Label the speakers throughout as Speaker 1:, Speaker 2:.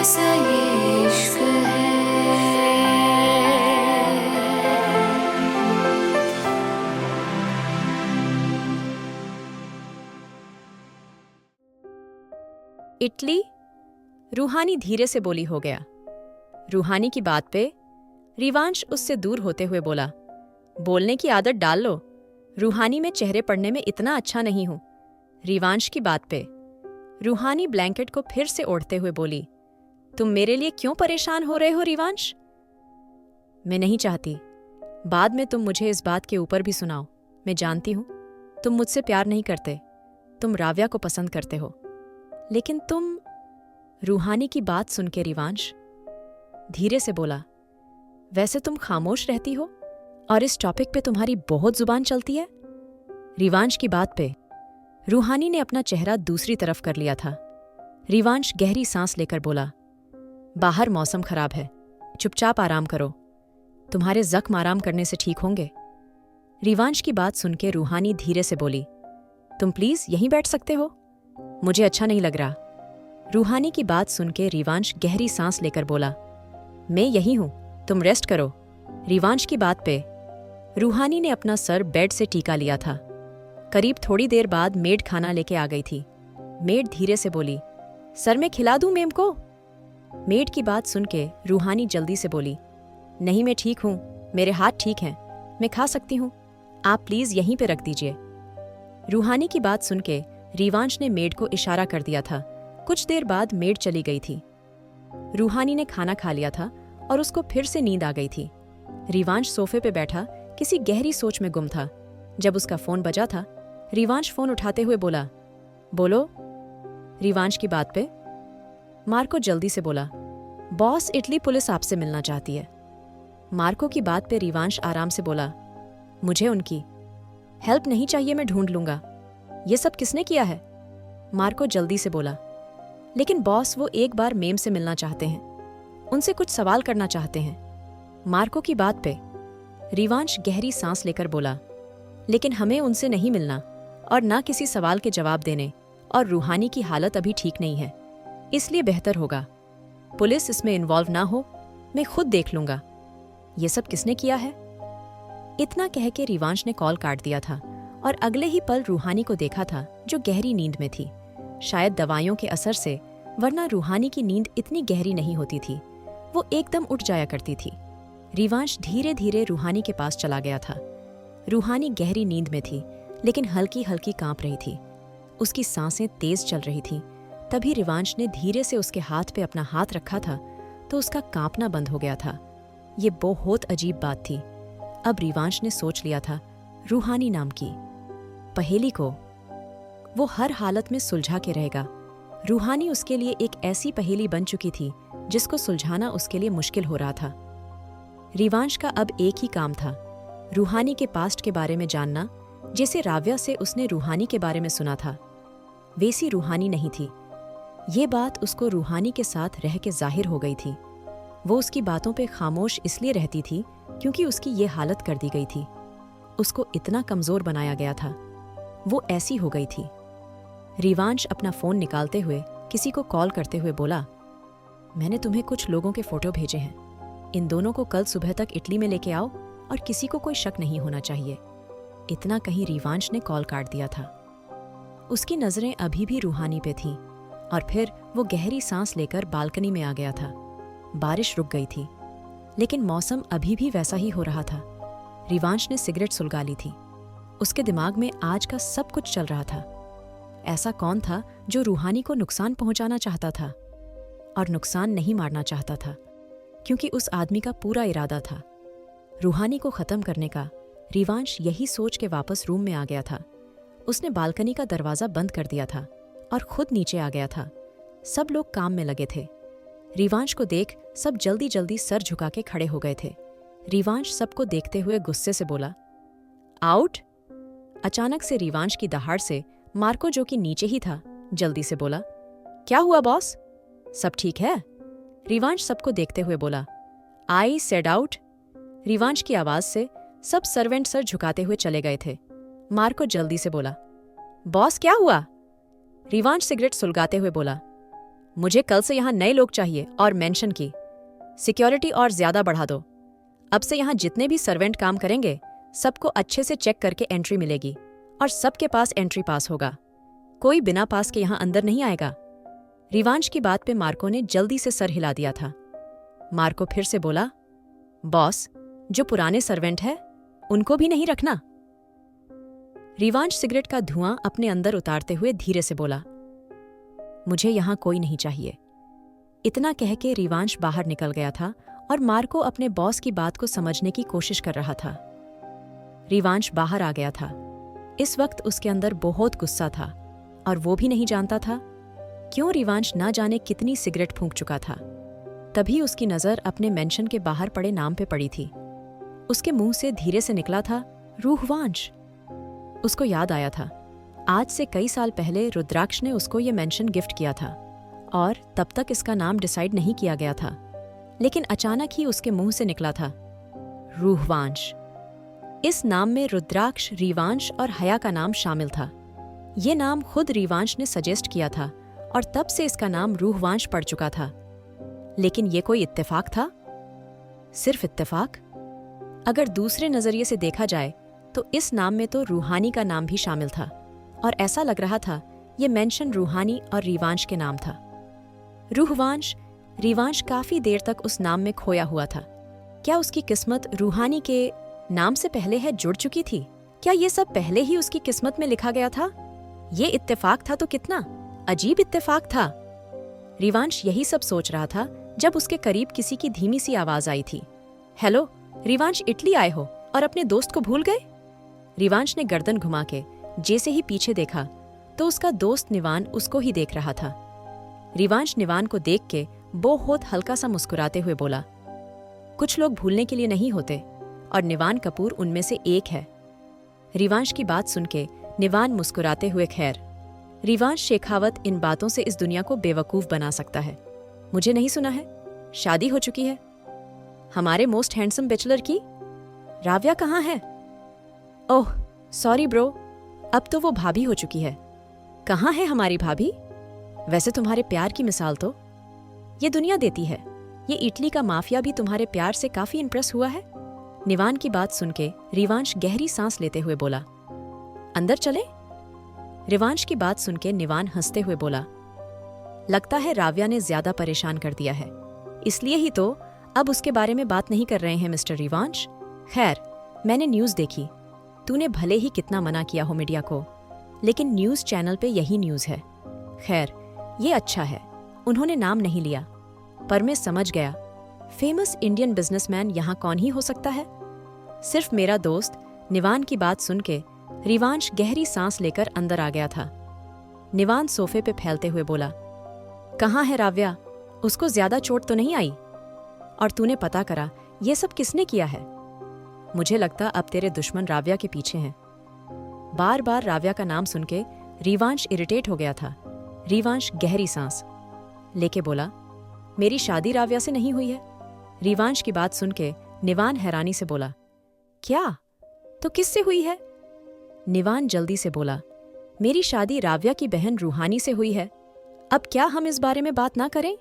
Speaker 1: कैसा ये इश्क है।
Speaker 2: इटली? रूहानी धीरे से बोली हो गया। रूहानी की बात पे रिवांश उससे दूर होते हुए बोला, बोलने की आदत डाल लो। रूहानी में चेहरे पढ़ने में इतना अच्छा नहीं हूं। रिवांश की बात पे रूहानी ब्लैंकेट को फिर से ओढ़ते हुए बोली, तुम मेरे लिए क्यों परेशान हो रहे हो रिवांश? मैं नहीं चाहती बाद में तुम मुझे इस बात के ऊपर भी सुनाओ। मैं जानती हूं तुम मुझसे प्यार नहीं करते, तुम राव्या को पसंद करते हो, लेकिन तुम। रूहानी की बात सुन के रिवांश धीरे से बोला, वैसे तुम खामोश रहती हो और इस टॉपिक पे तुम्हारी बहुत जुबान चलती है। रिवांश की बात पे रूहानी ने अपना चेहरा दूसरी तरफ कर लिया था। रिवांश गहरी सांस लेकर बोला, बाहर मौसम खराब है, चुपचाप आराम करो, तुम्हारे जख्म आराम करने से ठीक होंगे। रिवांश की बात सुन के रूहानी धीरे से बोली, तुम प्लीज यहीं बैठ सकते हो, मुझे अच्छा नहीं लग रहा। रूहानी की बात सुन के रिवांश गहरी सांस लेकर बोला, मैं यही हूं, तुम रेस्ट करो। रिवांश की बात पे रूहानी ने अपना सर बेड से टीका लिया था। करीब थोड़ी देर बाद मेड खाना लेके आ गई थी। मेड धीरे से बोली, सर मैं खिला दूं मेम को? मेड की बात सुन के रूहानी जल्दी से बोली, नहीं मैं ठीक हूं, मेरे हाथ ठीक हैं, मैं खा सकती हूं, आप प्लीज यहीं पे रख दीजिए। रूहानी की बात सुन के रिवांश ने मेड को इशारा कर दिया था। कुछ देर बाद मेड चली गई थी। रूहानी ने खाना खा लिया था और उसको फिर से नींद आ गई थी। रिवांश सोफे पे बैठा किसी गहरी सोच में गुम था। जब उसका फोन बजा था, रिवांश फोन उठाते हुए बोला, बोलो। रिवांश की बात पे मार्को जल्दी से बोला, बॉस इटली पुलिस आपसे मिलना चाहती है। मार्को की बात पे रिवांश आराम से बोला, मुझे उनकी हेल्प नहीं चाहिए, मैं ढूंढ लूंगा। ये सब किसने किया है? मार्को जल्दी से बोला, लेकिन बॉस वो एक बार मेम से मिलना चाहते हैं, उनसे कुछ सवाल करना चाहते हैं। मार्को की बात पे रिवांश गहरी सांस लेकर बोला, लेकिन हमें उनसे नहीं मिलना और ना किसी सवाल के जवाब देने, और रूहानी की हालत अभी ठीक नहीं है, इसलिए बेहतर होगा पुलिस इसमें इन्वॉल्व ना हो, मैं खुद देख लूंगा ये सब किसने किया है। इतना कह के रिवांश ने कॉल काट दिया था और अगले ही पल रूहानी को देखा था, जो गहरी नींद में थी, शायद दवाइयों के असर से, वरना रूहानी की नींद इतनी गहरी नहीं होती थी, वो एकदम उठ जाया करती थी। रिवांश धीरे धीरे रूहानी के पास चला गया था। रूहानी गहरी नींद में थी, लेकिन हल्की हल्की कांप रही थी, उसकी सांसें तेज चल रही थीं। तभी रिवांश ने धीरे से उसके हाथ पे अपना हाथ रखा था तो उसका कांपना बंद हो गया था। ये बहुत अजीब बात थी। अब रिवांश ने सोच लिया था, रूहानी नाम की पहेली को वो हर हालत में सुलझा के रहेगा। रूहानी उसके लिए एक ऐसी पहेली बन चुकी थी जिसको सुलझाना उसके लिए मुश्किल हो रहा था। रिवांश का अब एक ही काम था, रूहानी के पास्ट के बारे में जानना, जैसे राव्या से उसने रूहानी के बारे में सुना था, वैसी रूहानी नहीं थी। ये बात उसको रूहानी के साथ रह के जाहिर हो गई थी। वो उसकी बातों पे खामोश इसलिए रहती थी क्योंकि उसकी ये हालत कर दी गई थी, उसको इतना कमजोर बनाया गया था, वो ऐसी हो गई थी। रिवांश अपना फोन निकालते हुए किसी को कॉल करते हुए बोला, मैंने तुम्हें कुछ लोगों के फोटो भेजे हैं, इन दोनों को कल सुबह तक इटली में लेके आओ और किसी को कोई शक नहीं होना चाहिए। इतना कहीं रिवांश ने कॉल काट दिया था। उसकी नजरें अभी भी रूहानी पे थीं और फिर वो गहरी सांस लेकर बालकनी में आ गया था। बारिश रुक गई थी, लेकिन मौसम अभी भी वैसा ही हो रहा था। रिवांश ने सिगरेट सुलगा ली थी। उसके दिमाग में आज का सब कुछ चल रहा था। ऐसा कौन था जो रूहानी को नुकसान पहुंचाना चाहता था और नुकसान नहीं मारना चाहता था, क्योंकि उस आदमी का पूरा इरादा था रूहानी को खत्म करने का। रिवांश यही सोच के वापस रूम में आ गया था। उसने बालकनी का दरवाजा बंद कर दिया था और खुद नीचे आ गया था। सब लोग काम में लगे थे। रिवांश को देख सब जल्दी जल्दी सर झुका के खड़े हो गए थे। रिवांश सबको देखते हुए गुस्से से बोला, आउट। अचानक से रिवांश की दहाड़ से मार्को, जो कि नीचे ही था, जल्दी से बोला, क्या हुआ बॉस, सब ठीक है? रिवांश सबको देखते हुए बोला, आई सेड आउट। रिवांश की आवाज से सब सर्वेंट सर झुकाते हुए चले गए थे। मार्को जल्दी से बोला, बॉस क्या हुआ? रिवांश सिगरेट सुलगाते हुए बोला, मुझे कल से यहाँ नए लोग चाहिए और मेंशन की। सिक्योरिटी और ज्यादा बढ़ा दो। अब से यहाँ जितने भी सर्वेंट काम करेंगे सबको अच्छे से चेक करके एंट्री मिलेगी और सबके पास एंट्री पास होगा। कोई बिना पास के यहाँ अंदर नहीं आएगा। रिवांश की बात पे मार्को ने जल्दी से सर हिला दिया था। मार्को फिर से बोला, बॉस, जो पुराने सर्वेंट है उनको भी नहीं रखना। रिवांश सिगरेट का धुआं अपने अंदर उतारते हुए धीरे से बोला, मुझे यहां कोई नहीं चाहिए। इतना कह के रिवांश बाहर निकल गया था और मार्को अपने बॉस की बात को समझने की कोशिश कर रहा था। रिवांश बाहर आ गया था। इस वक्त उसके अंदर बहुत गुस्सा था और वो भी नहीं जानता था क्यों रिवांश ना जाने कितनी सिगरेट फूंक चुका था। तभी उसकी नजर अपने मेंशन के बाहर पड़े नाम पे पड़ी थी। उसके मुंह से धीरे से निकला था, रूहवांश। उसको याद आया था आज से कई साल पहले रुद्राक्ष ने उसको ये मेंशन गिफ्ट किया था और तब तक इसका नाम डिसाइड नहीं किया गया था, लेकिन अचानक ही उसके मुंह से निकला था, रूहवांश। इस नाम में रुद्राक्ष, रिवांश और हया का नाम शामिल था। ये नाम खुद रिवांश ने सजेस्ट किया था और तब से इसका नाम रूहवांश पड़ चुका था। लेकिन ये कोई इत्तेफाक था? सिर्फ इत्तेफाक? अगर दूसरे नजरिए से देखा जाए तो इस नाम में तो रूहानी का नाम भी शामिल था और ऐसा लग रहा था ये मेंशन रूहानी और रिवांश के नाम था। रूहवांश। रिवांश काफी देर तक उस नाम में खोया हुआ था। क्या उसकी किस्मत रूहानी के नाम से पहले है जुड़ चुकी थी? क्या ये सब पहले ही उसकी किस्मत में लिखा गया था? ये इत्तेफाक था तो कितना अजीब इत्तेफाक था। रिवांश यही सब सोच रहा था जब उसके करीब किसी की धीमी सी आवाज आई थी, हेलो, रिवांश, इटली आए हो और अपने दोस्त को भूल गए? रिवांश ने गर्दन घुमा के जैसे ही पीछे देखा तो उसका दोस्त निवान उसको ही देख रहा था। रिवांश निवान को देख के बहुत हल्का सा मुस्कुराते हुए बोला, कुछ लोग भूलने के लिए नहीं होते और निवान कपूर उनमें से एक है। रिवांश की बात सुन के निवान मुस्कुराते हुए, खैर, रिवांश शेखावत इन बातों से इस दुनिया को बेवकूफ बना सकता है। मुझे नहीं सुना है? शादी हो चुकी है हमारे मोस्ट हैंडसम बैचलर की। राव्या कहाँ है? ओह सॉरी ब्रो, अब तो वो भाभी हो चुकी है। कहाँ है हमारी भाभी? वैसे तुम्हारे प्यार की मिसाल तो ये दुनिया देती है। ये इटली का माफिया भी तुम्हारे प्यार से काफी इंप्रेस हुआ है। निवान की बात सुन के रिवांश गहरी सांस लेते हुए बोला, अंदर चले? रिवांश की बात सुन के निवान हंसते हुए बोला, लगता है राव्या ने ज्यादा परेशान कर दिया है, इसलिए ही तो अब उसके बारे में बात नहीं कर रहे हैं मिस्टर रिवांश। खैर, मैंने न्यूज़ देखी। तूने भले ही कितना मना किया हो मीडिया को, लेकिन न्यूज़ चैनल पे यही न्यूज़ है। खैर, ये अच्छा है, उन्होंने नाम नहीं लिया, पर मैं समझ गया फेमस इंडियन बिजनेसमैन यहाँ कौन ही हो सकता है? सिर्फ मेरा दोस्त। निवान की बात सुन के रिवांश गहरी सांस लेकर अंदर आ गया था। निवान सोफे पे फैलते हुए बोला, कहाँ है राव्या? उसको ज्यादा चोट तो नहीं आई? और तूने पता करा ये सब किसने किया है? मुझे लगता अब तेरे दुश्मन राव्या के पीछे हैं। बार बार राव्या का नाम सुन के रिवांश इरिटेट हो गया था। रिवांश गहरी सांस लेके बोला, मेरी शादी राव्या से नहीं हुई है। रिवांश की बात सुन के निवान हैरानी से बोला, क्या? तो किससे हुई है? निवान जल्दी से बोला, मेरी शादी राव्या की बहन रूहानी से हुई है। अब क्या हम इस बारे में बात ना करें?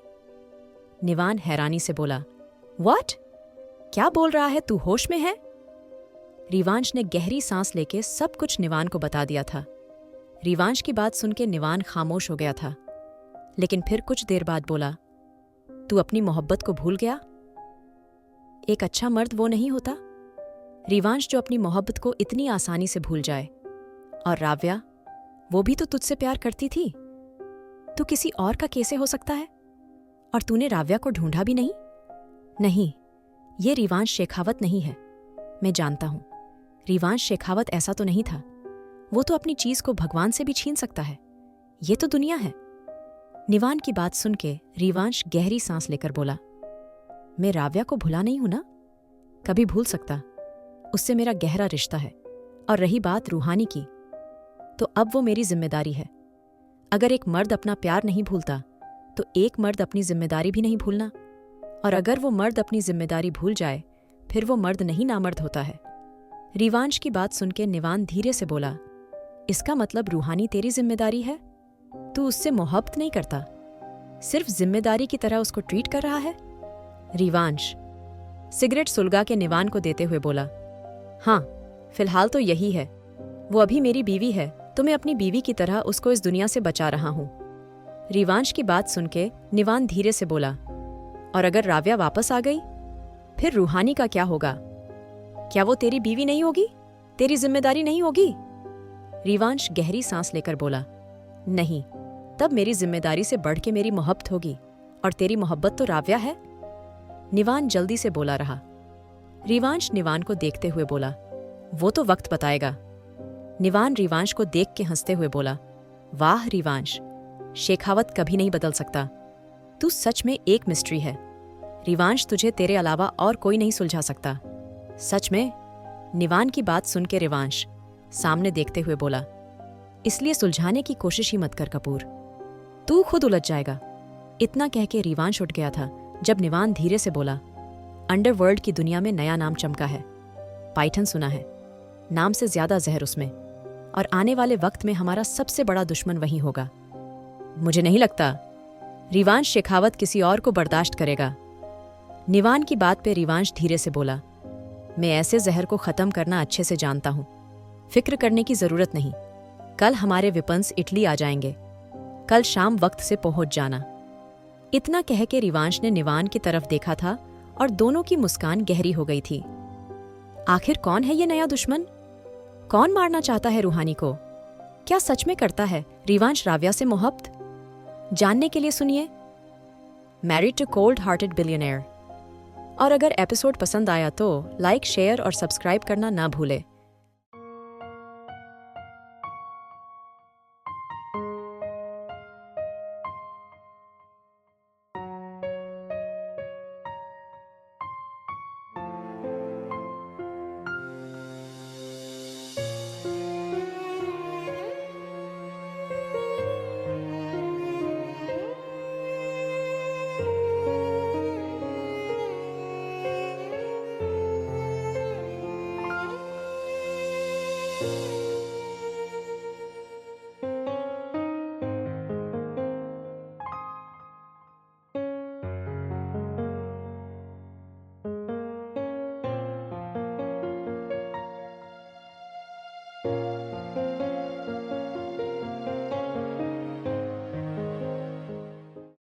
Speaker 2: निवान हैरानी से बोला, व्हाट? क्या बोल रहा है तू? होश में है? रिवांश ने गहरी सांस लेके सब कुछ निवान को बता दिया था। रिवांश की बात सुन के निवान खामोश हो गया था, लेकिन फिर कुछ देर बाद बोला, तू अपनी मोहब्बत को भूल गया? एक अच्छा मर्द वो नहीं होता रिवांश जो अपनी मोहब्बत को इतनी आसानी से भूल जाए। और राव्या, वो भी तो तुझसे प्यार करती थी। तू किसी और का कैसे हो सकता है? और तूने राव्या को ढूंढा भी नहीं? नहीं, ये रिवांश शेखावत नहीं है। मैं जानता हूं रिवांश शेखावत ऐसा तो नहीं था। वो तो अपनी चीज को भगवान से भी छीन सकता है। ये तो दुनिया है। निवान की बात सुन के रिवांश गहरी सांस लेकर बोला, मैं राव्या को भुला नहीं हूं ना, कभी भूल सकता। उससे मेरा गहरा रिश्ता है। और रही बात रूहानी की, तो अब वो मेरी जिम्मेदारी है। अगर एक मर्द अपना प्यार नहीं भूलता तो एक मर्द अपनी जिम्मेदारी भी नहीं भूलना। और अगर वो मर्द अपनी जिम्मेदारी भूल जाए फिर वो मर्द नहीं नामर्द होता है। रिवांश की बात सुन के निवान धीरे से बोला, इसका मतलब रूहानी तेरी जिम्मेदारी है? तू उससे मोहब्बत नहीं करता? सिर्फ जिम्मेदारी की तरह उसको ट्रीट कर रहा है? रिवांश सिगरेट सुलगा के निवान को देते हुए बोला, हाँ, फिलहाल तो यही है। वो अभी मेरी बीवी है, तो मैं अपनी बीवी की तरह उसको इस दुनिया से बचा रहा हूं। रिवांश की बात सुन के निवान धीरे से बोला, और अगर राव्या वापस आ गई, फिर रूहानी का क्या होगा? क्या वो तेरी बीवी नहीं होगी? तेरी जिम्मेदारी नहीं होगी? रिवांश गहरी सांस लेकर बोला, नहीं, तब मेरी जिम्मेदारी से बढ़ के मेरी मोहब्बत होगी, और तेरी मोहब्बत तो राव्या है। निवान जल्दी से बोला रहा। रिवांश निवान को देखते हुए बोला, वो तो वक्त बताएगा। निवान रिवांश को देख के हंसते हुए बोला, वाह रिवांश, शेखावत कभी नहीं बदल सकता। तू सच में एक मिस्ट्री है। रिवांश, तुझे तेरे अलावा और कोई नहीं सुलझा सकता। सच में? निवान की बात सुन के रिवांश सामने देखते हुए बोला, इसलिए सुलझाने की कोशिश ही मत कर कपूर, तू खुद उलझ जाएगा। इतना कह के रिवांश उठ गया था जब निवान धीरे से बोला, अंडरवर्ल्ड की दुनिया में नया नाम चमका है। पाइथन सुना है? नाम से ज्यादा जहर उसमें, और आने वाले वक्त में हमारा सबसे बड़ा दुश्मन वही होगा। मुझे नहीं लगता रिवांश शेखावत किसी और को बर्दाश्त करेगा। निवान की बात पे रिवांश धीरे से बोला, मैं ऐसे जहर को खत्म करना अच्छे से जानता हूं, फिक्र करने की जरूरत नहीं। कल हमारे विपन्स इटली आ जाएंगे, कल शाम वक्त से पहुंच जाना। इतना कह के रिवांश ने निवान की तरफ देखा था और दोनों की मुस्कान गहरी हो गई थी। आखिर कौन है ये नया दुश्मन? कौन मारना चाहता है रूहानी को? क्या सच में करता है रिवांश राव्या से मोहब्बत? जानने के लिए सुनिए married to cold hearted billionaire. और अगर एपिसोड पसंद आया तो लाइक, शेयर और सब्सक्राइब करना ना भूले।